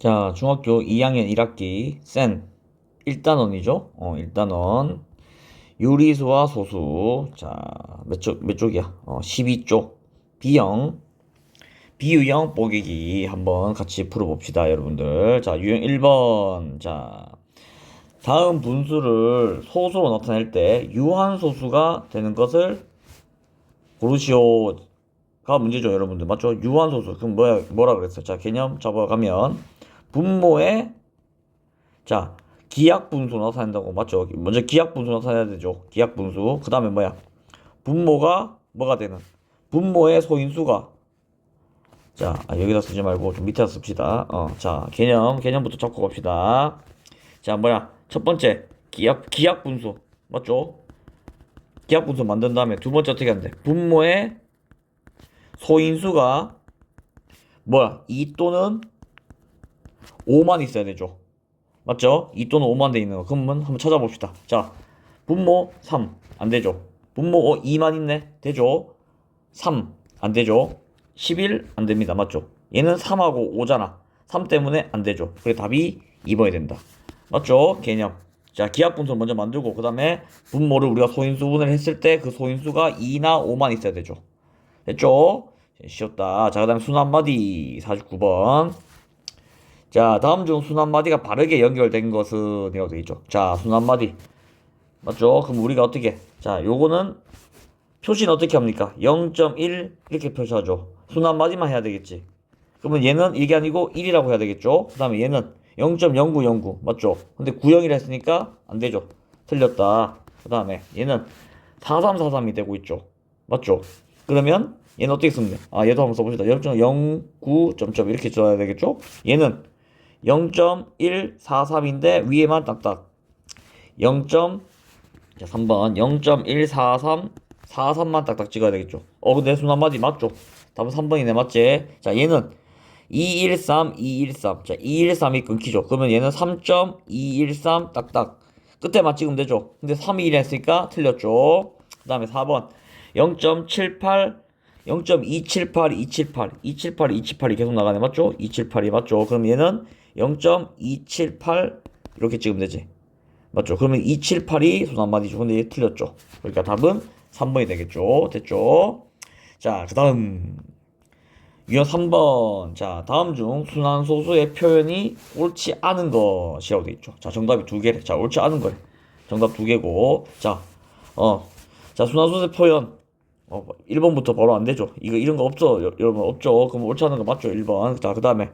자, 중학교 2학년 1학기 센 1단원이죠? 1단원 유리수와 소수. 자, 몇 쪽이야? 12쪽 비유형 뽀개기 한번 같이 풀어봅시다, 여러분들. 자, 유형 1번. 자, 다음 분수를 소수로 나타낼 때 유한소수가 되는 것을 고르시오가 문제죠, 여러분들. 맞죠? 유한소수. 그럼 뭐라 그랬어? 자, 개념 잡아가면 분모의 자, 기하분수 나타낸다고 맞죠? 먼저 기하분수 나타내야 되죠. 기하분수. 그 다음에 뭐야? 분모가 뭐가 되는? 분모의 소인수가 자, 여기다 쓰지 말고 좀 밑에다 씁시다. 자, 개념부터 잡고 갑시다. 자, 뭐야? 첫 번째, 기하분수. 맞죠? 기하분수 만든 다음에 두 번째 어떻게 하는데? 분모의 소인수가 뭐야? 2 또는 5만 있어야 되죠. 맞죠? 2 또는 5만 돼 있는 거. 그러면 한번 찾아봅시다. 자, 분모 3. 안 되죠. 분모 2만 있네. 되죠? 3. 안 되죠? 11. 안 됩니다. 맞죠? 얘는 3하고 5잖아. 3 때문에 안 되죠. 그래 답이 2번이 된다. 맞죠? 개념. 자, 기하분수 먼저 만들고 그 다음에 분모를 우리가 소인수분을 했을 때 그 소인수가 2나 5만 있어야 되죠. 됐죠? 쉬웠다. 자, 그 다음에 순 한마디 49번. 자, 다음 중 순 한마디가 바르게 연결된 것은 이라고 되어 있죠. 자, 순 한마디 맞죠? 그럼 우리가 어떻게? 자, 요거는 표시는 어떻게 합니까? 0.1 이렇게 표시하죠. 순 한마디만 해야 되겠지. 그러면 얘는 이게 아니고 1이라고 해야 되겠죠. 그 다음에 얘는 0.0909 맞죠? 근데 90이라 했으니까 안 되죠. 틀렸다. 그 다음에 얘는 4343이 되고 있죠. 맞죠? 그러면 얘는 어떻게 쓰면 돼? 얘도 한번 써봅시다. 0.09 점점 이렇게 써야 되겠죠? 얘는 0.143인데 위에만 딱딱 0. 자, 3번 0.143 43만 딱딱 찍어야 되겠죠. 근데 순 한마디 맞죠? 답은 3번이네. 맞지? 자, 얘는 213 213. 자, 213이 끊기죠. 그러면 얘는 3.213 딱딱 끝에만 찍으면 되죠. 근데 3이 1 했으니까 틀렸죠. 그 다음에 4번 0.78 0.278 278 278 278이 계속 나가네. 맞죠? 278이 맞죠? 그럼 얘는 0.278 이렇게 찍으면 되지. 맞죠? 그러면 278이 순 한마디죠. 근데 얘 틀렸죠. 그러니까 답은 3번이 되겠죠. 됐죠? 자, 그 다음 유형 3번. 자, 다음 중 순환소수의 표현이 옳지 않은 것이라고 되어 있죠. 자, 정답이 두 개래. 자, 옳지 않은 거래. 정답 두 개고. 자, 순환소수의 표현. 1번부터 바로 안 되죠. 이런 거 없죠. 여러분, 없죠. 그럼 옳지 않은 거 맞죠? 1번. 자, 그 다음에,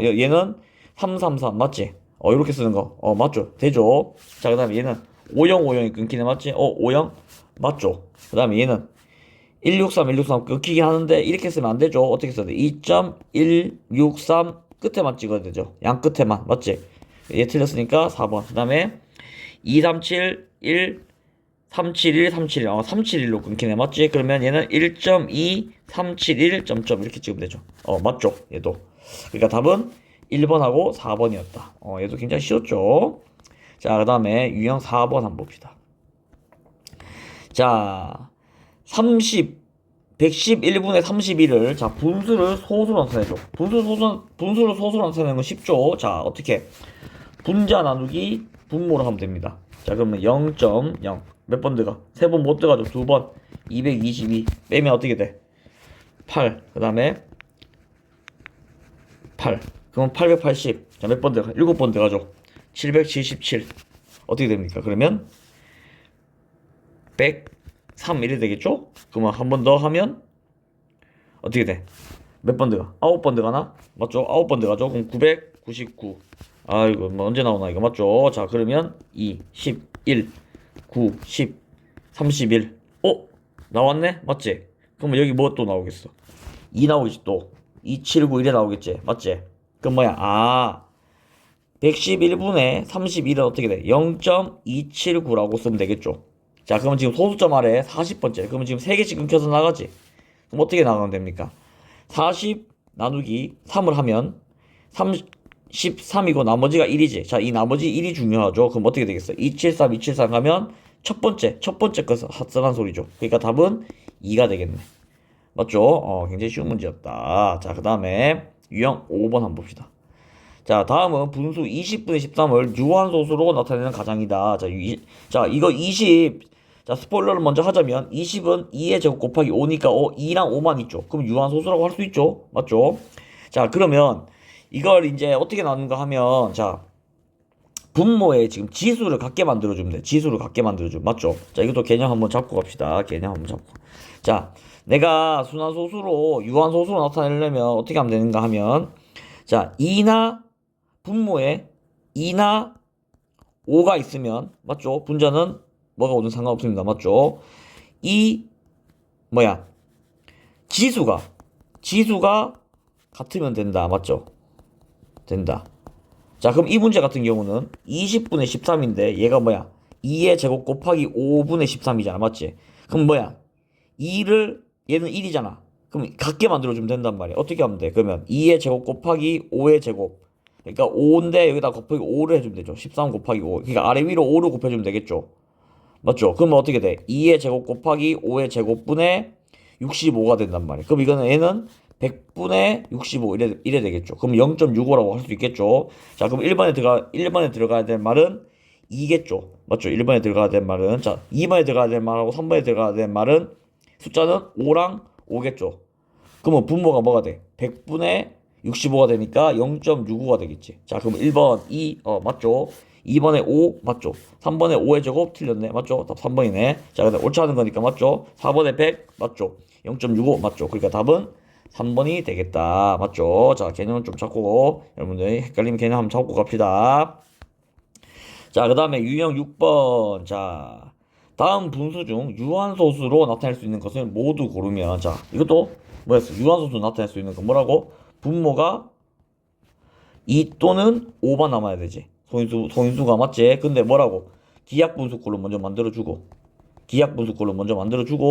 얘는 333, 맞지? 이렇게 쓰는 거. 맞죠? 되죠? 자, 그 다음에 얘는 5050이 끊기네, 맞지? 50? 맞죠? 그 다음에 얘는 163 끊기긴 하는데, 이렇게 쓰면 안 되죠? 어떻게 써야 돼? 2.163 끝에만 찍어야 되죠. 양 끝에만. 맞지? 얘 틀렸으니까 4번. 그 다음에 237, 1, 371, 371. 371로 끊기네. 맞지? 그러면 얘는 1.2, 371, 점점 이렇게 찍으면 되죠. 맞죠? 얘도. 그러니까 답은 1번하고 4번이었다. 얘도 굉장히 쉬웠죠? 자, 그 다음에 유형 4번 한번 봅시다. 자, 111분의 31을, 자, 분수를 소수로 나타내죠. 분수를 소수로 나타내는 건 쉽죠? 자, 어떻게? 분자 나누기 분모로 하면 됩니다. 자, 그러면 0.0 몇 번 들어가? 세 번 못 들어가죠. 두 번. 222 빼면 어떻게 돼? 8. 그 다음에 8. 그럼 880. 자, 몇 번 들어가? 7번 들어가죠. 777. 어떻게 됩니까? 그러면 103 이래 되겠죠? 그러면 한 번 더 하면 어떻게 돼? 몇 번 들어가? 9번 들어가나? 맞죠? 9번 들어가죠? 그럼 999. 이거 뭐 언제 나오나 이거 맞죠? 자, 그러면 2, 11, 9, 10, 31. 나왔네? 맞지? 그러면 여기 뭐 또 나오겠어? 2 나오겠지 또. 2, 7, 9 이래 나오겠지? 맞지? 그럼 뭐야? 111분의 31은 어떻게 돼? 0.279라고 쓰면 되겠죠? 자, 그러면 지금 소수점 아래 40번째. 그러면 지금 3개씩 끊겨서 나가지? 그럼 어떻게 나가면 됩니까? 40 나누기 3을 하면 33이고 나머지가 1이지. 자, 이 나머지 1이 중요하죠. 그럼 어떻게 되겠어? 273, 273 가면 첫 번째 거 쓰란 소리죠. 그러니까 답은 2가 되겠네. 맞죠? 굉장히 쉬운 문제였다. 자, 그 다음에 유형 5번 한번 봅시다. 자, 다음은 분수 20분의 13을 유한소수로 나타내는 가장이다. 자, 이거 20. 자, 스포일러를 먼저 하자면 20은 2의 제곱 곱하기 5니까 2랑 5만 있죠. 그럼 유한소수라고 할 수 있죠. 맞죠? 자, 그러면 이걸 이제 어떻게 나누는가 하면, 자, 분모에 지금 지수를 갖게 만들어주면 돼. 지수를 갖게 만들어주면. 맞죠? 자, 이것도 개념 한번 잡고 갑시다. 개념 한번 잡고. 자, 내가 순환소수로, 유한소수로 나타내려면 어떻게 하면 되는가 하면, 자, 2나 분모에 2나 5가 있으면, 맞죠? 분자는 뭐가 오든 상관없습니다. 맞죠? 뭐야? 지수가 같으면 된다. 맞죠? 된다. 자, 그럼 이 문제 같은 경우는 20분의 13인데 얘가 뭐야? 2의 제곱 곱하기 5분의 13이잖아. 맞지? 그럼 뭐야? 얘는 1이잖아. 그럼 같게 만들어주면 된단 말이야. 어떻게 하면 돼? 그러면 2의 제곱 곱하기 5의 제곱. 그러니까 5인데 여기다 곱하기 5를 해주면 되죠. 13 곱하기 5. 그러니까 아래 위로 5를 곱해주면 되겠죠. 맞죠? 그러면 어떻게 돼? 2의 제곱 곱하기 5의 제곱분의 65가 된단 말이야. 그럼 이거는 얘는 100분의 65 이래 되겠죠. 그럼 0.65라고 할 수 있겠죠. 자, 그럼 1번에 들어가야 될 말은 2겠죠. 맞죠? 1번에 들어가야 될 말은. 자, 2번에 들어가야 될 말하고 3번에 들어가야 될 말은 숫자는 5랑 5겠죠. 그러면 분모가 뭐가 돼? 100분의 65가 되니까 0.65가 되겠지. 자, 그럼 1번 맞죠? 2번에 5 맞죠? 3번에 5의 제곱 틀렸네. 맞죠? 답 3번이네. 자, 그다음 옳지 않은 거니까 맞죠? 4번에 100 맞죠? 0.65 맞죠? 그러니까 답은 3번이 되겠다. 맞죠? 자, 개념은 좀 잡고 여러분들 헷갈리면 개념 한번 잡고 갑시다. 자, 그 다음에 유형 6번. 자, 다음 분수 중 유한소수로 나타낼 수 있는 것을 모두 고르면, 자, 이것도 뭐였어? 유한소수로 나타낼 수 있는 건 뭐라고? 분모가 2 또는 5만 남아야 되지. 소인수가 맞지? 근데 뭐라고? 기하분수꼴로 먼저 만들어주고,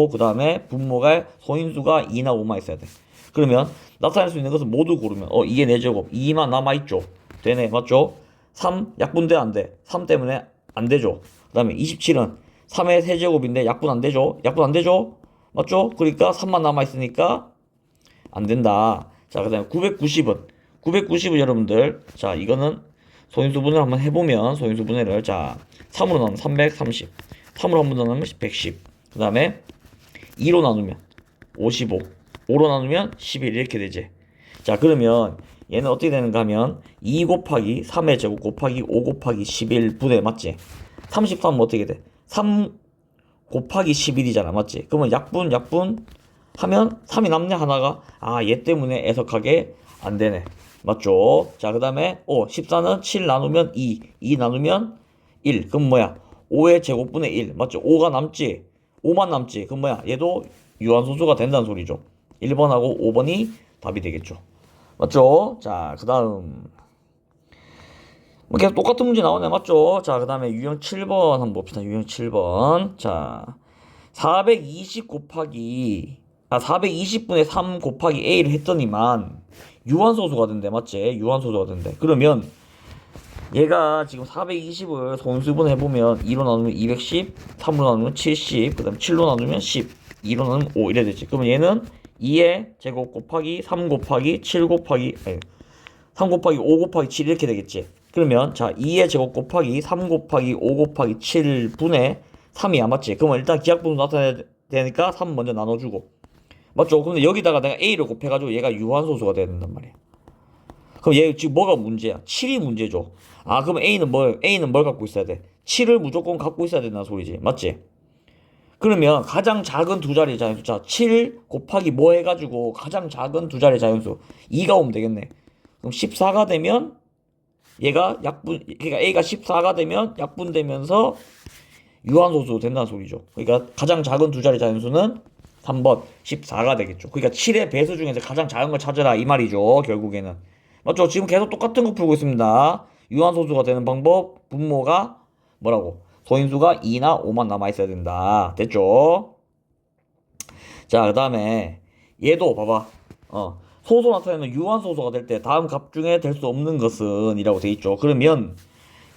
그 다음에 분모가 소인수가 2나 5만 있어야 돼. 그러면 나타낼 수 있는 것을 모두 고르면, 이게 4제곱, 2만 남아있죠? 되네, 맞죠? 3 약분돼 안 돼? 3 때문에 안 되죠. 그 다음에 27은 3의 세제곱인데 약분 안 되죠? 맞죠? 그러니까 3만 남아있으니까 안 된다. 자, 그 다음에 990은 여러분들, 자, 이거는 소인수분해를 한번 해보면, 소인수분해를, 자, 3으로 나누면 330, 3으로 한 번 더 나누면 110, 그 다음에 2로 나누면 55, 5로 나누면 11 이렇게 되지. 자, 그러면 얘는 어떻게 되는가 하면 2 곱하기 3의 제곱 곱하기 5 곱하기 11분의 맞지? 33은 어떻게 돼? 3 곱하기 11이잖아. 맞지? 그러면 약분 하면 3이 남네 하나가. 얘 때문에 애석하게 안 되네. 맞죠? 자, 그 다음에 14는 7 나누면 2 나누면 1. 그럼 뭐야? 5의 제곱분의 1. 맞죠? 5가 남지? 5만 남지? 그럼 뭐야? 얘도 유한소수가 된다는 소리죠. 1번하고 5번이 답이 되겠죠. 맞죠? 자, 그 다음 계속 똑같은 문제 나오네. 맞죠? 자, 그 다음에 유형 7번 한번 봅시다. 유형 7번. 자, 420분의 3 곱하기 a를 했더니만 유한소수가 된대. 맞지? 유한소수가 된대. 그러면 얘가 지금 420을 소인수분 해보면 2로 나누면 210, 3으로 나누면 70, 그 다음 7로 나누면 10, 2로 나누면 5 이래 되지. 그러면 얘는 2의 제곱 곱하기 3 곱하기 7 곱하기 3 곱하기 5 곱하기 7 이렇게 되겠지. 그러면 자, 2의 제곱 곱하기 3 곱하기 5 곱하기 7분의 3이야. 맞지? 그러면 일단 기하분수 나타내야 되니까 3 먼저 나눠주고. 맞죠? 근데 여기다가 내가 a를 곱해가지고 얘가 유한소수가 돼야 된단 말이야. 그럼 얘 지금 뭐가 문제야? 7이 문제죠. 그럼 a는 뭘 갖고 있어야 돼? 7을 무조건 갖고 있어야 된다는 소리지. 맞지? 그러면 가장 작은 두 자리 자연수. 자, 7 곱하기 뭐 해가지고 가장 작은 두 자리 자연수 2가 오면 되겠네. 그럼 14가 되면 얘가 그러니까 a가 14가 되면 약분되면서 유한소수 된다는 소리죠. 그러니까 가장 작은 두 자리 자연수는 3번 14가 되겠죠. 그러니까 7의 배수 중에서 가장 작은 걸 찾으라 이 말이죠. 결국에는. 맞죠? 지금 계속 똑같은 거 풀고 있습니다. 유한소수가 되는 방법, 분모가 뭐라고? 소인수가 2나 5만 남아있어야 된다. 됐죠? 자, 그 다음에 얘도 봐봐. 소수 나타내는 유한소수가 될 때 다음 값 중에 될 수 없는 것은 이라고 돼 있죠. 그러면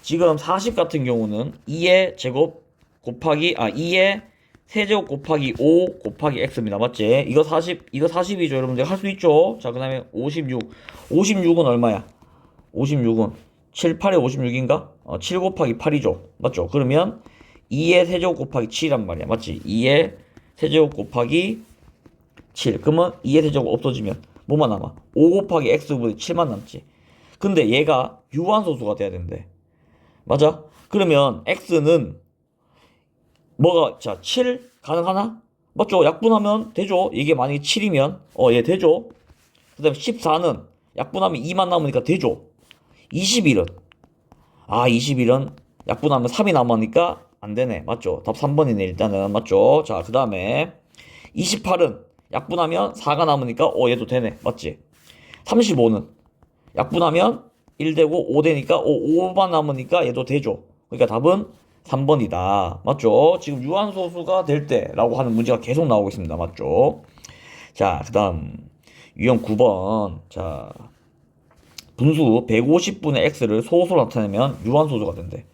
지금 40 같은 경우는 2의 제곱 곱하기 2의 세제곱 곱하기 5 곱하기 x입니다. 맞지? 이거 40이죠. 여러분들 할 수 있죠? 자, 그 다음에 56. 56은 얼마야? 56은 7, 8에 56인가? 7 곱하기 8이죠. 맞죠? 그러면 2의 세제곱 곱하기 7이란 말이야. 맞지? 2의 세제곱 곱하기 7. 그러면 2의 세제곱 없어지면 뭐만 남아? 5 곱하기 x분의 7만 남지. 근데 얘가 유한소수가 돼야 된대. 맞아? 그러면 x는 뭐가, 자, 7 가능하나? 맞죠? 약분하면 되죠? 이게 만약에 7이면 얘 되죠? 그 다음에 14는 약분하면 2만 남으니까 되죠? 21은 21은 약분하면 3이 남으니까 안 되네. 맞죠? 답 3번이네 일단은. 맞죠? 자, 그 다음에 28은 약분하면 4가 남으니까 얘도 되네. 맞지? 35는 약분하면 1 되고 5 되니까 5만 남으니까 얘도 되죠. 그러니까 답은 3번이다. 맞죠? 지금 유한소수가 될 때라고 하는 문제가 계속 나오고 있습니다. 맞죠? 자, 그 다음 유형 9번. 자, 분수 150분의 x를 소수로 나타내면 유한소수가 된대.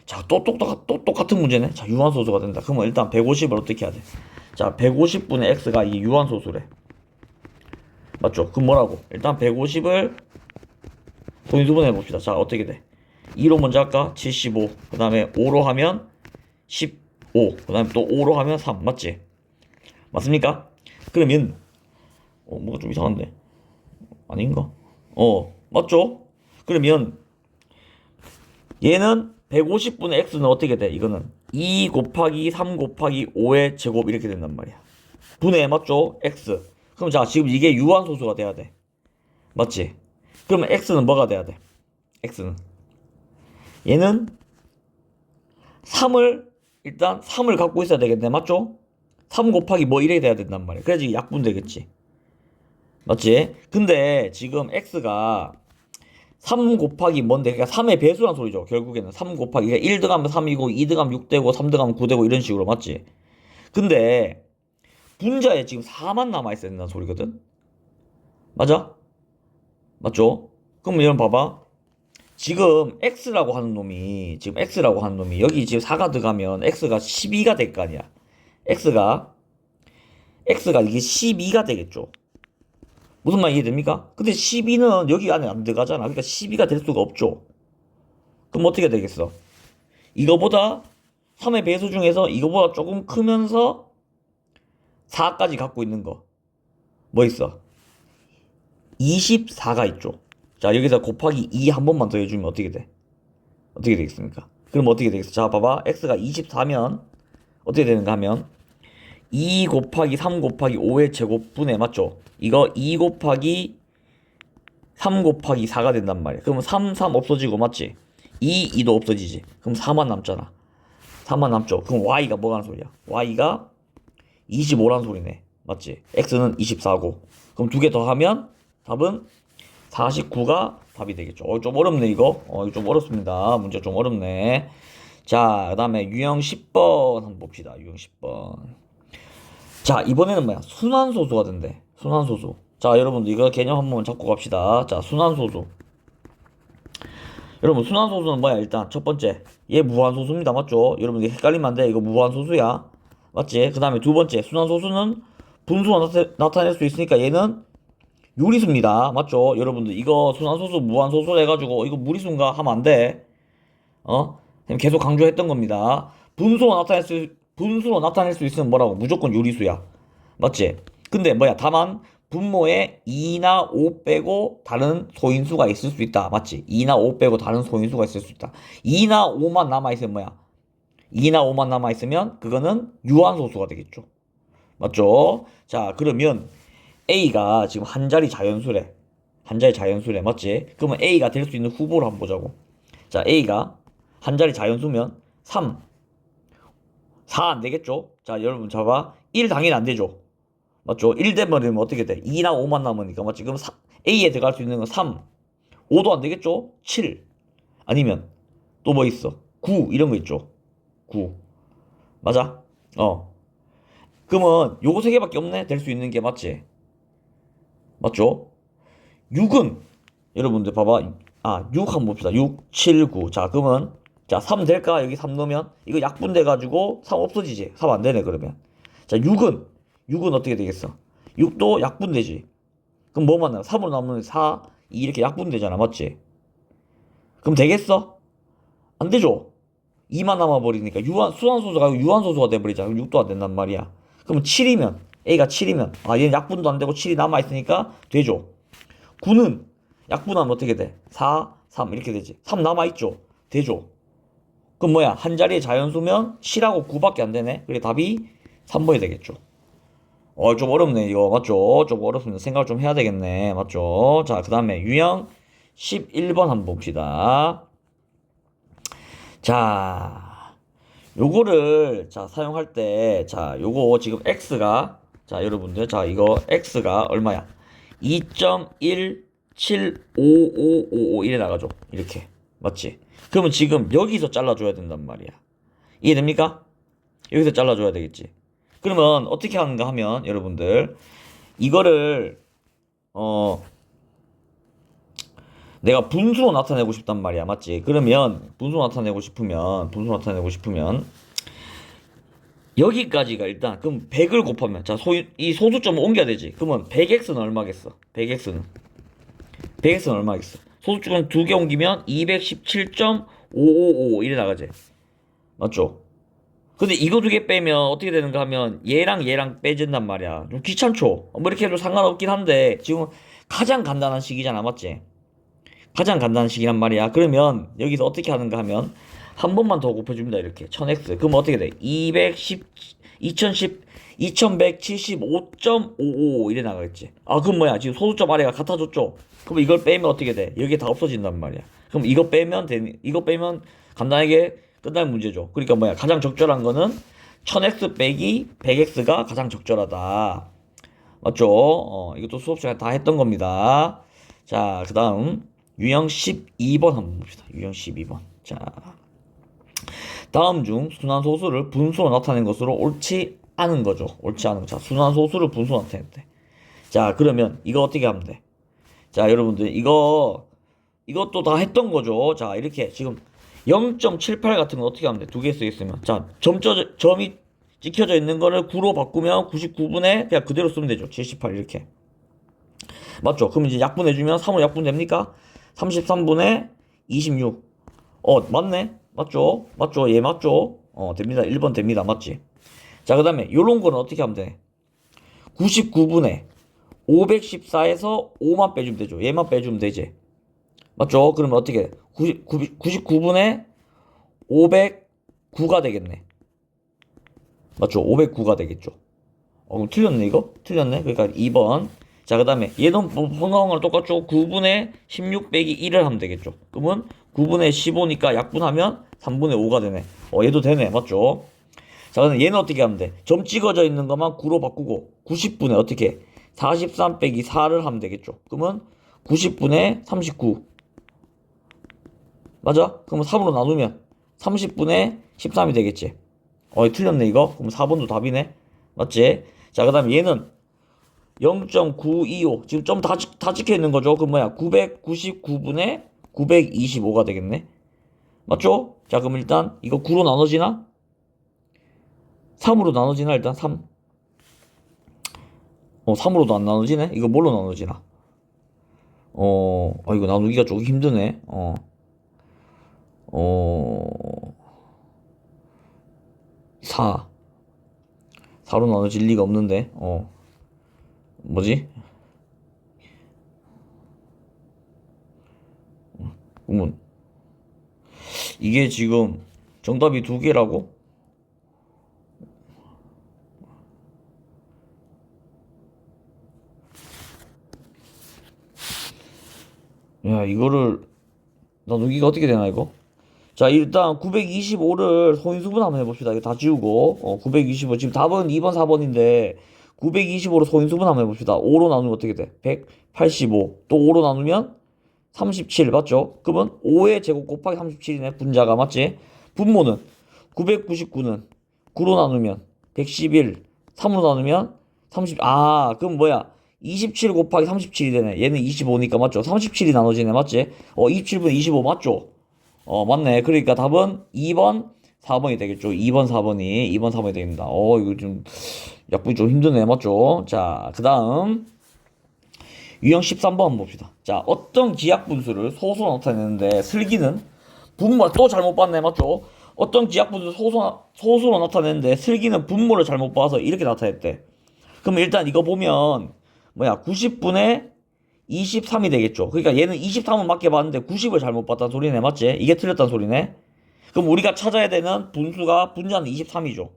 자, 또 똑같은 문제네. 자, 유한소수가 된다. 그러면 일단 150을 어떻게 해야 돼? 자, 150분의 x가 이 유한소수래. 맞죠? 그럼 뭐라고? 일단 150을 소인수분 해봅시다. 자, 어떻게 돼? 2로 먼저 할까? 75. 그 다음에 5로 하면 15. 그 다음에 또 5로 하면 3. 맞지? 맞습니까? 그러면 뭔가 좀 이상한데? 아닌가? 맞죠? 그러면 얘는 150분의 x는 어떻게 돼? 이거는 2 곱하기 3 곱하기 5의 제곱 이렇게 된단 말이야. 분해 맞죠? x. 그럼 자, 지금 이게 유한소수가 돼야 돼. 맞지? 그러면 x는 뭐가 돼야 돼? x는 얘는 일단 3을 갖고 있어야 되겠네. 맞죠? 3 곱하기 뭐 이래 돼야 된단 말이야. 그래야지 약분 되겠지. 맞지? 근데 지금 x가 3 곱하기 뭔데? 그러니까 3의 배수란 소리죠. 결국에는 3 곱하기 그러니까 1 더하면 3이고 2 더하면 6 되고 3 더하면 9 되고 이런 식으로. 맞지? 근데 분자에 지금 4만 남아 있어야 된다는 소리거든. 맞아? 맞죠? 그럼 여러분 봐봐. 지금 x라고 하는 놈이 여기 지금 4가 들어가면 x가 12가 될 거 아니야. x가 이게 12가 되겠죠. 무슨 말 이해됩니까? 근데 12는 여기 안에 안 들어가잖아. 그러니까 12가 될 수가 없죠. 그럼 어떻게 되겠어? 이거보다 3의 배수 중에서 이거보다 조금 크면서 4까지 갖고 있는 거 뭐 있어? 24가 있죠. 자, 여기서 곱하기 2 한 번만 더 해주면 어떻게 돼? 어떻게 되겠습니까? 그럼 어떻게 되겠어? 자, 봐봐. x가 24면 어떻게 되는가 하면 2 곱하기 3 곱하기 5의 제곱분해 맞죠? 이거 2 곱하기 3 곱하기 4가 된단 말이야. 그러면 3, 3 없어지고 맞지? 2, 2도 없어지지. 그럼 4만 남잖아. 4만 남죠. 그럼 y가 뭐라는 소리야? y가 25란 소리네. 맞지? x는 24고. 그럼 두 개 더 하면 답은 49가 답이 되겠죠. 좀 어렵네 이거. 이거 좀 어렵습니다. 문제 좀 어렵네. 자, 그 다음에 유형 10번 한번 봅시다. 유형 10번. 자, 이번에는 뭐야? 순환소수가 된대. 순환소수. 자, 여러분들 이거 개념 한번 잡고 갑시다. 자, 순환소수. 여러분, 순환소수는 뭐야? 일단 첫 번째, 얘 무한소수입니다. 맞죠? 여러분 이거 헷갈리면 안 돼. 이거 무한소수야. 맞지? 그 다음에 두 번째, 순환소수는 분수로 나타낼 수 있으니까 얘는 유리수입니다. 맞죠? 여러분들 이거 순환소수 무한소수 해가지고 이거 무리수인가 하면 안 돼. 계속 강조했던 겁니다. 분수로 나타낼 수 있으면 뭐라고? 무조건 유리수야. 맞지? 근데 뭐야? 다만 분모에 2나 5 빼고 다른 소인수가 있을 수 있다. 맞지? 2나 5 빼고 다른 소인수가 있을 수 있다. 2나 5만 남아있으면 뭐야? 2나 5만 남아있으면 그거는 유한소수가 되겠죠. 맞죠? 자, 그러면 A가 지금 한 자리 자연수래. 한 자리 자연수래. 맞지? 그러면 A가 될 수 있는 후보를 한번 보자고. 자, A가 한 자리 자연수면 3, 4 안 되겠죠? 자, 여러분 잡아. 1 당연히 안 되죠. 맞죠? 1 되면 어떻게 돼? 2나 5만 남으니까. 맞지? 그럼 A에 들어갈 수 있는 건 3, 5도 안 되겠죠? 7. 아니면 또 뭐 있어? 9 이런 거 있죠. 9. 맞아? 그러면 요거 세 개밖에 없네. 될 수 있는 게. 맞지? 맞죠? 6은 여러분들 봐봐. 6 한번 봅시다. 6, 7, 9. 자, 그러면 자, 3 될까? 여기 3 넣으면 이거 약분돼 가지고 3 없어지지. 3 안 되네 그러면. 자, 6은 어떻게 되겠어? 6도 약분되지. 그럼 뭐만 나? 3으로 남으면 4, 2 이렇게 약분되잖아. 맞지? 그럼 되겠어? 안 되죠? 2만 남아버리니까 순환소수가 아니고 유한소수가 돼버리잖아. 그럼 6도 안 된단 말이야. 그러면 7이면 A가 7이면 얘는 약분도 안 되고 7이 남아있으니까 되죠. 9는 약분하면 어떻게 돼? 4, 3 이렇게 되지. 3 남아있죠. 되죠. 그럼 뭐야? 한 자리의 자연수면 7하고 9밖에 안 되네. 그래 답이 3번이 되겠죠. 좀 어렵네 이거 맞죠? 좀 어렵습니다. 생각을 좀 해야 되겠네. 맞죠? 자, 그 다음에 유형 11번 한번 봅시다. 자, 요거를 자 사용할 때 자 요거 지금 x가 자 여러분들 자 이거 x가 얼마야? 2.1755555 이래 나가죠. 이렇게 맞지? 그러면 지금 여기서 잘라줘야 된단 말이야. 이해됩니까? 여기서 잘라줘야 되겠지. 그러면 어떻게 하는가 하면 여러분들 이거를 내가 분수로 나타내고 싶단 말이야. 맞지? 그러면 분수로 나타내고 싶으면 여기까지가 일단 그럼 100을 곱하면 자 이 소수점을 옮겨야 되지. 그러면 100x는 얼마겠어? 100x는 얼마겠어? 소수점 두 개 옮기면 217.5555 이래 나가지. 맞죠? 근데 이거 두 개 빼면 어떻게 되는가 하면 얘랑 얘랑 빼진단 말이야. 좀 귀찮죠? 뭐 이렇게 해도 상관없긴 한데 지금 가장 간단한 식이잖아. 맞지? 가장 간단한 식이란 말이야. 그러면 여기서 어떻게 하는가 하면 한 번만 더 곱해줍니다. 이렇게 1000x. 그럼 어떻게 돼? 2175.55 이래 나가겠지. 그럼 뭐야? 지금 소수점 아래가 같아졌죠? 그럼 이걸 빼면 어떻게 돼? 여기 다 없어진단 말이야. 그럼 이거 빼면 간단하게 끝날 문제죠. 그러니까 뭐야? 가장 적절한 거는 1000x 빼기 100x가 가장 적절하다. 맞죠? 이것도 수업 시간에 다 했던 겁니다. 자, 그 다음 유형 12번 한번 봅시다. 유형 12번. 자, 다음 중 순환소수를 분수로 나타낸 것으로 옳지 않은 거죠. 옳지 않은 거. 자, 순환소수를 분수로 나타냈대. 자, 그러면 이거 어떻게 하면 돼? 자, 여러분들 이것도 다 했던 거죠. 자, 이렇게 지금 0.78 같은 거 어떻게 하면 돼? 두 개 쓰겠으면. 자, 점이 찍혀져 있는 거를 9로 바꾸면 99분의 그냥 그대로 쓰면 되죠. 78 이렇게. 맞죠? 그럼 이제 약분해주면 3으로 약분됩니까? 33분의 26. 맞네. 맞죠? 맞죠? 예, 맞죠? 됩니다. 1번 됩니다. 맞지? 자, 그 다음에 요런 거는 어떻게 하면 돼? 99분의 514에서 5만 빼주면 되죠. 얘만 빼주면 되지. 맞죠? 그러면 어떻게 돼? 99분의 509가 되겠네. 맞죠? 509가 되겠죠. 그럼 틀렸네, 이거? 틀렸네. 그러니까 2번. 자, 그 다음에 얘는 번호항으로 똑같죠. 9분의 16 빼기 1을 하면 되겠죠. 그러면 9분의 15니까 약분하면 3분의 5가 되네. 얘도 되네. 맞죠? 자, 그럼 얘는 어떻게 하면 돼? 점 찍어져 있는 것만 9로 바꾸고 90분의 어떻게 43 빼기 4를 하면 되겠죠. 그러면 90분의 39. 맞아? 그러면 3으로 나누면 30분의 13이 되겠지. 틀렸네 이거. 그럼 4번도 답이네. 맞지? 자, 그 다음에 얘는 0.925 지금 좀 다 찍혀 있는 거죠. 그럼 뭐야? 999분의 925가 되겠네. 맞죠? 자, 그럼 일단 이거 9로 나눠지나? 3으로 나눠지나? 일단 3. 3으로도 안 나눠지네. 이거 뭘로 나눠지나? 이거 나누기가 조금 힘드네. 4로 나눠질 리가 없는데. 뭐지? 그러면 이게 지금 정답이 두 개라고? 야, 이거를 나누기가 어떻게 되나 이거? 자, 일단 925를 소인수분 한번 해봅시다. 이거 다 지우고 925 지금 답은 2번 4번인데 925로 소인수분 한번 해봅시다. 5로 나누면 어떻게 돼? 185. 또 5로 나누면 37 맞죠? 그러면 5의 제곱 곱하기 37이네. 분자가 맞지? 분모는 999는 9로 나누면 111 3으로 나누면 30. 그럼 뭐야? 27 곱하기 37이 되네. 얘는 25니까 맞죠? 37이 나눠지네. 맞지? 27분의 25 맞죠? 맞네. 그러니까 답은 2번 4번이 되겠죠. 2번 4번이 됩니다. 이거 좀 약분이 좀 힘드네. 맞죠? 자, 그 다음 유형 13번 한번 봅시다. 자, 어떤 기하 분수를 소수로 나타내는데 슬기는 분모 또 잘못 봤네, 맞죠? 어떤 기하 분수 소수로 나타내는데 슬기는 분모를 잘못 봐서 이렇게 나타냈대. 그럼 일단 이거 보면 뭐야 90분의 23이 되겠죠. 그러니까 얘는 23은 맞게 봤는데 90을 잘못 봤다는 소리네, 맞지? 이게 틀렸다는 소리네. 그럼 우리가 찾아야 되는 분수가 분자는 23이죠.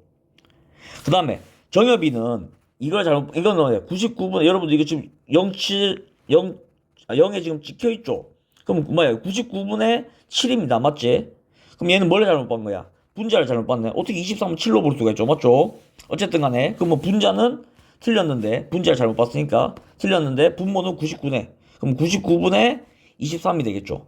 그 다음에 정엽이는 이걸 잘못, 이거는 99분, 여러분들 이거 지금 07, 0에 지금 찍혀있죠? 그럼 뭐야, 99분의 7입니다. 맞지? 그럼 얘는 뭘 잘못 본 거야? 분자를 잘못 봤네. 어떻게 23은 7로 볼 수가 있죠? 맞죠? 어쨌든 간에, 그럼 뭐 분자는 틀렸는데, 분자를 잘못 봤으니까, 틀렸는데, 분모는 99네. 그럼 99분의 23이 되겠죠?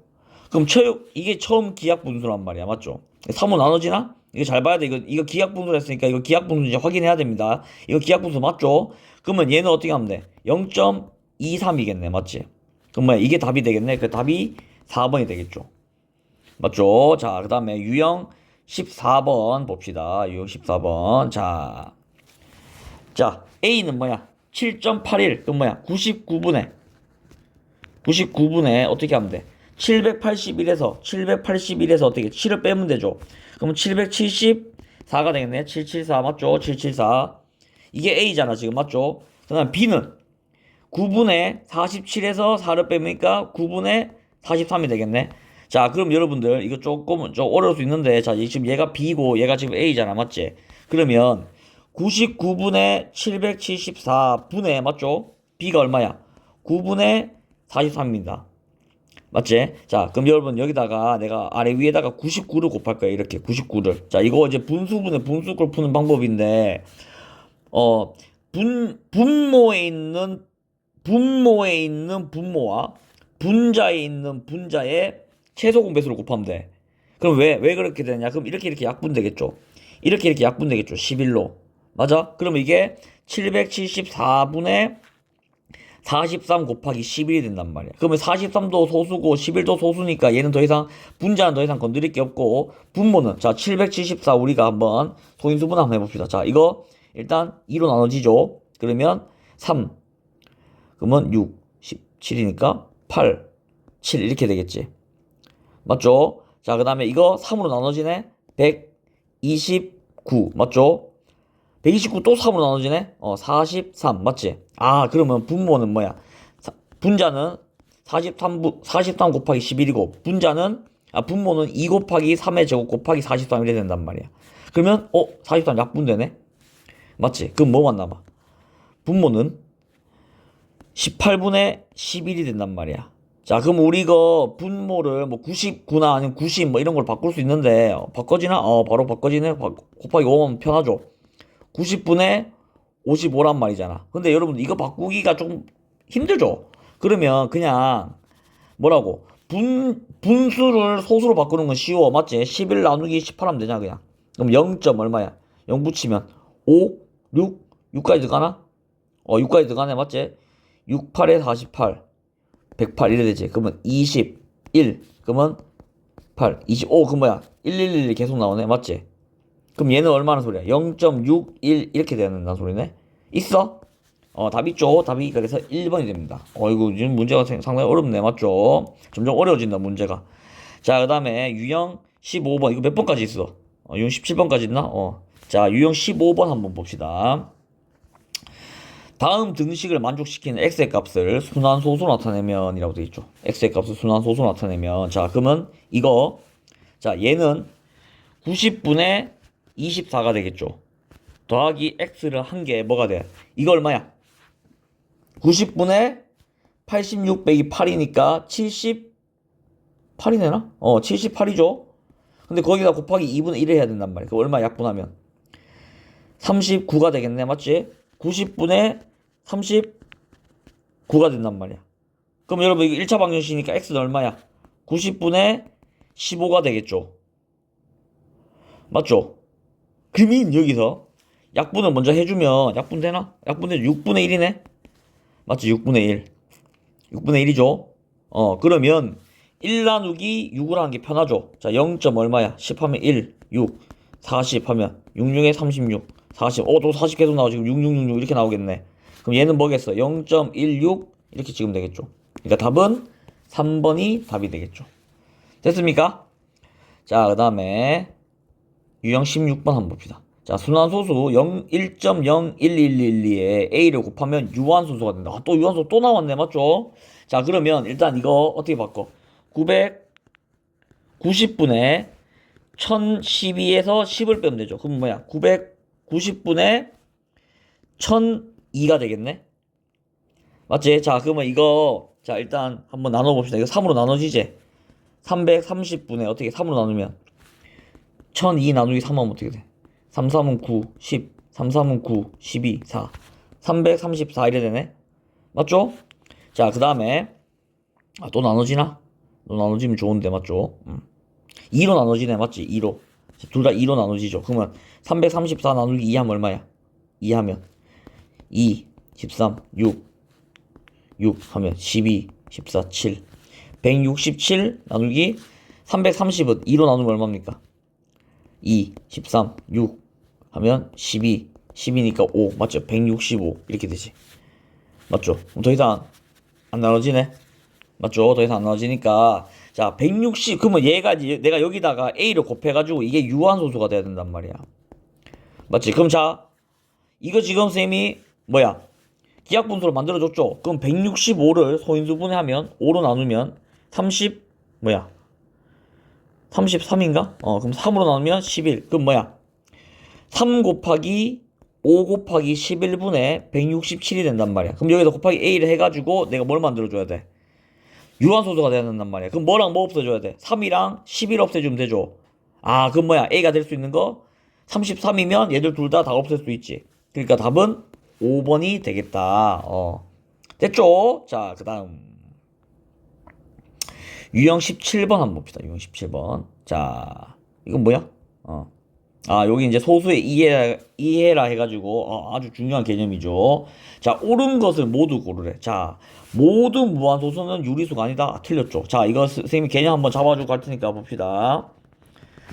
그럼 이게 처음 기하 분수란 말이야. 맞죠? 3호 나눠지나? 이거 잘 봐야 돼. 이거 기하 분수를 했으니까 이거 기하 분수인지 확인해야 됩니다. 이거 기하 분수 맞죠? 그러면 얘는 어떻게 하면 돼? 0.23이겠네. 맞지? 그럼 뭐야? 이게 답이 되겠네. 그 답이 4번이 되겠죠. 맞죠? 자, 그 다음에 유형 14번 봅시다. 유형 14번. 자, A는 뭐야? 7.81. 그럼 뭐야? 99분에 어떻게 하면 돼? 781에서 어떻게 7을 빼면 되죠. 그러면 774가 되겠네. 774 맞죠? 774. 이게 A잖아 지금 맞죠? 그 다음 B는 9분의 47에서 4를 빼니까 9분의 43이 되겠네. 자, 그럼 여러분들 이거 조금 좀 어려울 수 있는데, 자, 지금 얘가 B고 얘가 지금 A잖아, 맞지? 그러면 99분의 774분의 맞죠? B가 얼마야? 9분의 43입니다. 맞지? 자, 그럼 여러분 여기다가 내가 아래 위에다가 99를 곱할 거야. 이렇게 99를. 자, 이거 이제 분수를 푸는 방법인데, 분모에 있는 분모와 분자에 있는 분자의 최소 공배수를 곱하면 돼. 그럼 왜 그렇게 되냐? 그럼 이렇게 약분되겠죠. 이렇게 약분되겠죠. 11로. 맞아? 그럼 이게 774분의 43 곱하기 11이 된단 말이야. 그러면 43도 소수고 11도 소수니까 얘는 더 이상 분자는 더 이상 건드릴 게 없고 분모는 자 774 우리가 한번 소인수분 한번 해봅시다. 자 이거 일단 2로 나눠지죠. 그러면 3 그러면 6 17이니까 8 7 이렇게 되겠지. 맞죠? 자 그 다음에 이거 3으로 나눠지네. 129 맞죠? 129 또 3으로 나눠지네? 43 맞지? 아 그러면 분모는 뭐야? 분자는 43 곱하기 11이고 분모는 2 곱하기 3의 제곱 곱하기 43 이래 된단 말이야. 그러면 43 약분되네? 맞지? 그럼 뭐 맞나봐? 분모는 18분의 11이 된단 말이야. 자 그럼 우리 이거 분모를 뭐 99나 아니면 90 뭐 이런 걸 바꿀 수 있는데 바꿔지나? 바로 바꿔지네. 곱하기 5하면 편하죠. 90분의 55란 말이잖아. 근데 여러분 이거 바꾸기가 좀 힘들죠? 그러면 그냥 뭐라고 분수를 소수로 바꾸는 건 쉬워. 맞지? 11 나누기 18 하면 되냐 그냥. 그럼 0. 얼마야? 0 붙이면 5, 6까지 들어가나? 6까지 들어가네. 맞지? 6, 8에 48 108 이래 되지. 그러면 21 그러면 8 25 그 뭐야? 111 계속 나오네. 맞지? 그럼 얘는 얼마나 소리야? 0.61 이렇게 되는 소리네? 있어? 답 있죠? 답이 그래서 1번이 됩니다. 이거 지금 문제가 상당히 어렵네. 맞죠? 점점 어려워진다, 문제가. 자, 그 다음에 유형 15번. 이거 몇 번까지 있어? 유형 17번까지 있나? 자, 유형 15번 한번 봅시다. 다음 등식을 만족시키는 x의 값을 순환소수로 나타내면 이라고 되어 있죠. x의 값을 순환소수로 나타내면. 자, 그러면 이거. 자, 얘는 90분의 24가 되겠죠. 더하기 x를 한 게 뭐가 돼? 이거 얼마야? 90분의 86 빼기 8이니까 78이 되나? 78이죠. 근데 거기다 곱하기 2분의 1을 해야 된단 말이야. 그 얼마 약분하면 39가 되겠네. 맞지? 90분의 39가 된단 말이야. 그럼 여러분 이거 1차 방정식이니까 x는 얼마야? 90분의 15가 되겠죠. 맞죠? 그러면 여기서 약분을 먼저 해주면 약분되나? 약분돼 6분의 1이네? 맞지? 6분의 1 6분의 1이죠. 그러면 1 나누기 6을 하는 게 편하죠. 자 0. 얼마야? 10 하면 1 6 40 하면 66에 36 40 또 40 계속 나오고 지금 6666 이렇게 나오겠네. 그럼 얘는 뭐겠어? 0.16 이렇게 찍으면 되겠죠. 그러니까 답은 3번이 답이 되겠죠. 됐습니까? 자, 그 다음에 유형 16번 한번 봅시다. 자, 순환소수 1.011112에 A를 곱하면 유한소수가 된다. 아, 또 유한소수 또 나왔네. 맞죠? 자, 그러면 일단 이거 어떻게 바꿔? 990분의 1012에서 10을 빼면 되죠. 그럼 뭐야? 990분의 1002가 되겠네? 맞지? 자, 그러면 이거, 자, 일단 한번 나눠봅시다. 이거 3으로 나눠지지? 330분의 어떻게 3으로 나누면 1002 나누기 3하면 어떻게 돼? 3, 3은 9, 10, 3, 3은 9, 12, 4 334 이래 되네? 맞죠? 자, 그 다음에 또 나눠지나? 또 나눠지면 좋은데 맞죠? 2로 나눠지네 맞지? 2로 둘 다 2로 나눠지죠. 그러면 334 나누기 2 하면 얼마야? 2 하면 2, 13, 6 하면 12, 14, 7 167 나누기 330은 2로 나누면 얼마입니까? 2, 13, 6 하면 12, 12니까 5 맞죠? 165 이렇게 되지. 맞죠? 더 이상 안 나눠지네. 맞죠? 더 이상 안 나눠지니까 자 160 그러면 얘가 내가 여기다가 A를 곱해가지고 이게 유한소수가 돼야 된단 말이야. 맞지? 그럼 자 이거 지금 쌤이 뭐야? 기하분수로 만들어줬죠? 그럼 165를 소인수분해 하면 5로 나누면 30 뭐야? 33인가? 그럼 3으로 나누면 11 그럼 뭐야? 3 곱하기 5 곱하기 11분의 167이 된단 말이야. 그럼 여기다 곱하기 A를 해가지고 내가 뭘 만들어줘야 돼? 유한소수가 돼야 된단 말이야. 그럼 뭐랑 뭐 없애줘야 돼? 3이랑 11 없애주면 되죠. 아 그럼 뭐야? A가 될 수 있는 거 33이면 얘들 둘 다 없앨 수 있지. 그러니까 답은 5번이 되겠다. 됐죠? 자, 그 다음 유형 17번 한번 봅시다. 유형 17번. 자, 이건 뭐야? 여기 이제 소수의 이해라 해가지고 아주 중요한 개념이죠. 자, 옳은 것을 모두 고르래. 자, 모든 무한소수는 유리수가 아니다. 틀렸죠. 자, 이거 선생님이 개념 한번 잡아주고 갈 테니까 봅시다.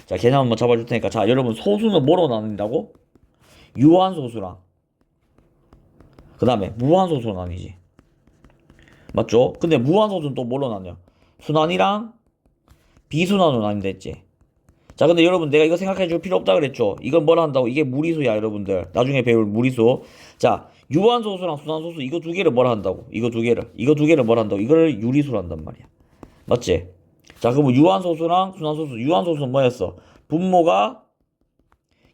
자, 개념 한번 잡아줄 테니까. 자, 여러분 소수는 뭐로 나눈다고? 유한소수랑 그 다음에 무한소수는 아니지. 맞죠? 근데 무한소수는 또 뭐로 나뉘어? 순환이랑 비순환으로 나뉜다 했지. 자, 근데 여러분 내가 이거 생각해 줄 필요 없다 그랬죠? 이건 뭐라 한다고? 이게 무리수야 여러분들. 나중에 배울 무리수. 자, 유한소수랑 순환소수 이거 두 개를 뭐라 한다고? 이거 두 개를 뭐라 한다고? 이걸 유리수로 한단 말이야. 맞지? 자, 그럼 유한소수랑 순환소수. 유한소수는 뭐였어? 분모가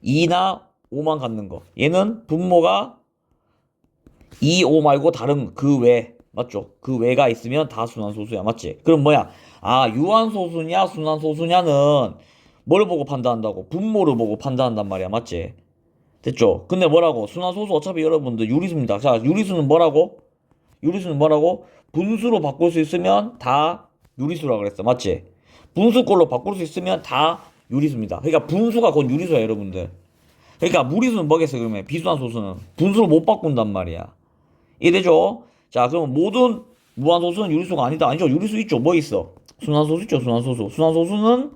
2나 5만 갖는 거. 얘는 분모가 2, 5 말고 다른 그 외. 맞죠? 그 외가 있으면 다 순환소수야. 맞지? 그럼 뭐야? 유한소수냐 순환소수냐는 뭘 보고 판단한다고? 분모를 보고 판단한단 말이야. 맞지? 됐죠? 근데 뭐라고? 순환소수 어차피 여러분들 유리수입니다. 자, 유리수는 뭐라고? 분수로 바꿀 수 있으면 다 유리수라 그랬어. 맞지? 분수꼴로 바꿀 수 있으면 다 유리수입니다. 그러니까 분수가 곧 유리수야 여러분들. 그러니까 무리수는 뭐겠어 그러면? 비순환소수는 분수를 못 바꾼단 말이야. 이해되죠? 자, 그러면 모든 무한소수는 유리수가 아니다. 아니죠? 유리수 있죠? 뭐 있어? 순환소수 있죠? 순환소수는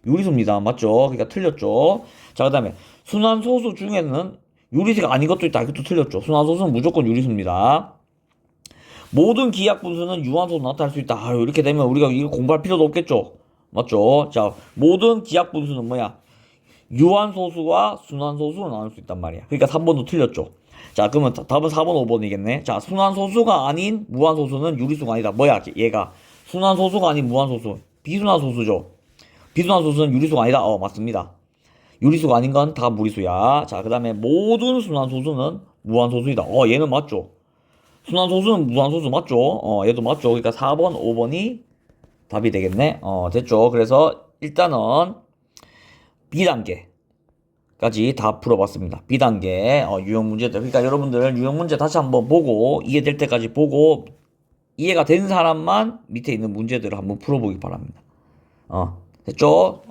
유리수입니다. 맞죠? 그러니까 틀렸죠? 자, 그 다음에 순환소수 중에는 유리수가 아닌 것도 있다. 이것도 틀렸죠? 순환소수는 무조건 유리수입니다. 모든 기하분수는 유한소수 나타날 수 있다. 이렇게 되면 우리가 이거 공부할 필요도 없겠죠? 맞죠? 자, 모든 기하분수는 뭐야? 유한소수와 순환소수로 나눌 수 있단 말이야. 그러니까 3번도 틀렸죠? 자, 그러면 답은 4번, 5번이겠네. 자, 순환소수가 아닌 무한소수는 유리수가 아니다. 뭐야, 얘가? 순환소수가 아닌 무한소수. 비순환소수죠. 비순환소수는 유리수가 아니다. 맞습니다. 유리수가 아닌 건 다 무리수야. 자, 그 다음에 모든 순환소수는 무한소수이다. 얘는 맞죠. 순환소수는 무한소수 맞죠. 얘도 맞죠. 그러니까 4번, 5번이 답이 되겠네. 됐죠. 그래서 일단은 B단계까지 다 풀어봤습니다. B단계 유형 문제들. 그러니까 여러분들 유형 문제 다시 한번 보고 이해될 때까지 보고 이해가 된 사람만 밑에 있는 문제들을 한번 풀어보기 바랍니다. 됐죠?